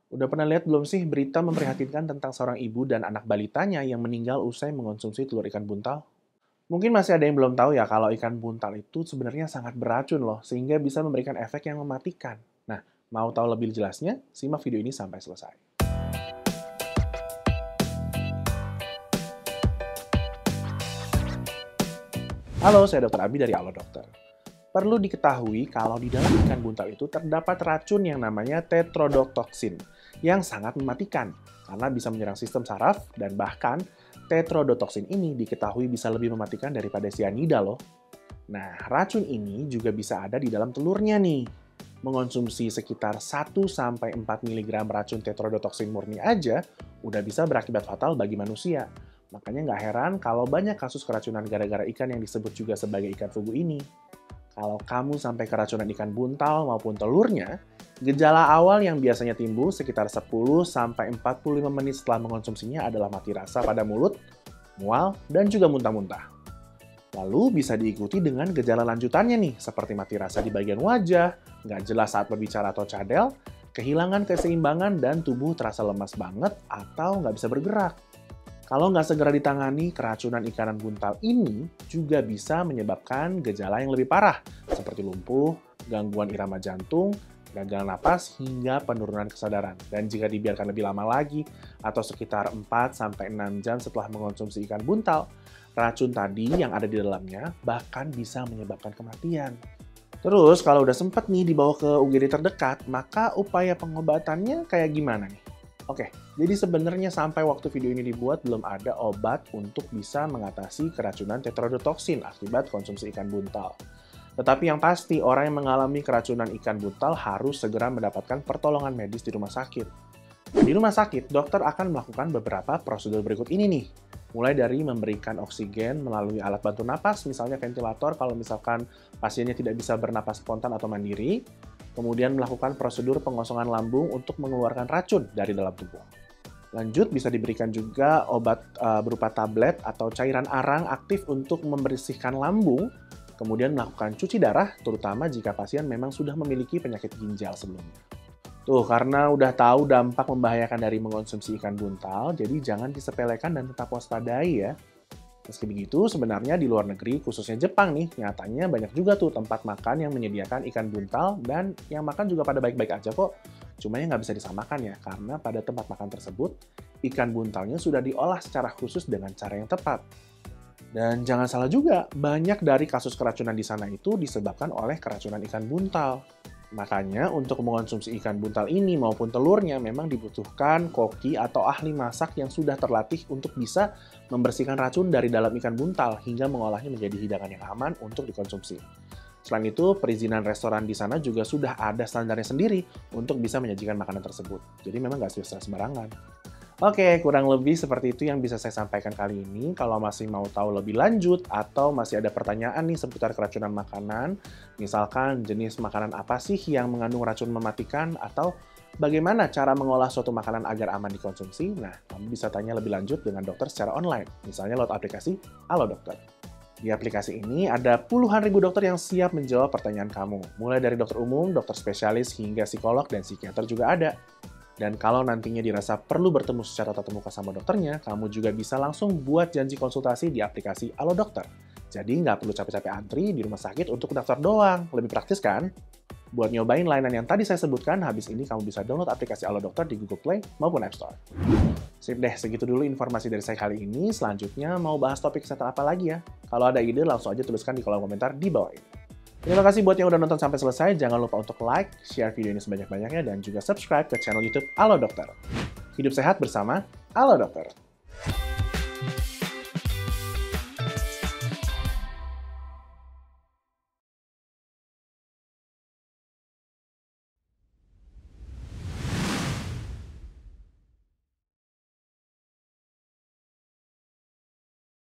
Udah pernah lihat belum sih berita memprihatinkan tentang seorang ibu dan anak balitanya yang meninggal usai mengonsumsi telur ikan buntal? Mungkin masih ada yang belum tahu ya kalau ikan buntal itu sebenarnya sangat beracun loh, sehingga bisa memberikan efek yang mematikan. Nah, mau tahu lebih jelasnya? Simak video ini sampai selesai. Halo, saya Dr. Abi dari Alo Dokter. Perlu diketahui kalau di dalam ikan buntal itu terdapat racun yang namanya tetrodotoxin yang sangat mematikan karena bisa menyerang sistem saraf dan bahkan tetrodotoxin ini diketahui bisa lebih mematikan daripada cyanida loh. Nah, racun ini juga bisa ada di dalam telurnya nih. Mengonsumsi sekitar 1-4 mg racun tetrodotoxin murni aja udah bisa berakibat fatal bagi manusia. Makanya nggak heran kalau banyak kasus keracunan gara-gara ikan yang disebut juga sebagai ikan fugu ini. Kalau kamu sampai keracunan ikan buntal maupun telurnya, gejala awal yang biasanya timbul sekitar 10-45 menit setelah mengonsumsinya adalah mati rasa pada mulut, mual, dan juga muntah-muntah. Lalu bisa diikuti dengan gejala lanjutannya nih, seperti mati rasa di bagian wajah, nggak jelas saat berbicara atau cadel, kehilangan keseimbangan, dan tubuh terasa lemas banget atau nggak bisa bergerak. Kalau nggak segera ditangani, keracunan ikan buntal ini juga bisa menyebabkan gejala yang lebih parah, seperti lumpuh, gangguan irama jantung, gagal napas, hingga penurunan kesadaran. Dan jika dibiarkan lebih lama lagi, atau sekitar 4-6 jam setelah mengonsumsi ikan buntal, racun tadi yang ada di dalamnya bahkan bisa menyebabkan kematian. Terus, kalau udah sempet nih dibawa ke UGD terdekat, maka upaya pengobatannya kayak gimana nih? Oke, jadi sebenarnya sampai waktu video ini dibuat belum ada obat untuk bisa mengatasi keracunan tetrodotoxin akibat konsumsi ikan buntal. Tetapi yang pasti, orang yang mengalami keracunan ikan buntal harus segera mendapatkan pertolongan medis di rumah sakit. Di rumah sakit, dokter akan melakukan beberapa prosedur berikut ini nih. Mulai dari memberikan oksigen melalui alat bantu napas, misalnya ventilator kalau misalkan pasiennya tidak bisa bernapas spontan atau mandiri. Kemudian melakukan prosedur pengosongan lambung untuk mengeluarkan racun dari dalam tubuh. Lanjut, bisa diberikan juga obat berupa tablet atau cairan arang aktif untuk membersihkan lambung, kemudian melakukan cuci darah, terutama jika pasien memang sudah memiliki penyakit ginjal sebelumnya. Tuh, karena udah tahu dampak membahayakan dari mengonsumsi ikan buntal, jadi jangan disepelekan dan tetap waspadai ya. Meski begitu, sebenarnya di luar negeri, khususnya Jepang nih, nyatanya banyak juga tuh tempat makan yang menyediakan ikan buntal dan yang makan juga pada baik-baik aja kok. Cuma nggak bisa disamakan ya, karena pada tempat makan tersebut, ikan buntalnya sudah diolah secara khusus dengan cara yang tepat. Dan jangan salah juga, banyak dari kasus keracunan di sana itu disebabkan oleh keracunan ikan buntal. Makanya untuk mengonsumsi ikan buntal ini maupun telurnya memang dibutuhkan koki atau ahli masak yang sudah terlatih untuk bisa membersihkan racun dari dalam ikan buntal hingga mengolahnya menjadi hidangan yang aman untuk dikonsumsi. Selain itu, perizinan restoran di sana juga sudah ada standarnya sendiri untuk bisa menyajikan makanan tersebut. Jadi memang nggak sembarangan. Oke, kurang lebih seperti itu yang bisa saya sampaikan kali ini. Kalau masih mau tahu lebih lanjut atau masih ada pertanyaan nih seputar keracunan makanan, misalkan jenis makanan apa sih yang mengandung racun mematikan atau bagaimana cara mengolah suatu makanan agar aman dikonsumsi, nah kamu bisa tanya lebih lanjut dengan dokter secara online, misalnya lewat aplikasi Alo Dokter. Di aplikasi ini ada puluhan ribu dokter yang siap menjawab pertanyaan kamu, mulai dari dokter umum, dokter spesialis, hingga psikolog dan psikiater juga ada. Dan kalau nantinya dirasa perlu bertemu secara tatap muka sama dokternya, kamu juga bisa langsung buat janji konsultasi di aplikasi Alo Dokter. Jadi nggak perlu capek-capek antri di rumah sakit untuk daftar doang. Lebih praktis kan? Buat nyobain layanan yang tadi saya sebutkan, habis ini kamu bisa download aplikasi Alo Dokter di Google Play maupun App Store. Sip deh, segitu dulu informasi dari saya kali ini. Selanjutnya mau bahas topik kesehatan apa lagi ya? Kalau ada ide, langsung aja tuliskan di kolom komentar di bawah ini. Terima kasih buat yang udah nonton sampai selesai. Jangan lupa untuk like, share video ini sebanyak-banyaknya, dan juga subscribe ke channel YouTube Alo Dokter. Hidup sehat bersama Alo Dokter.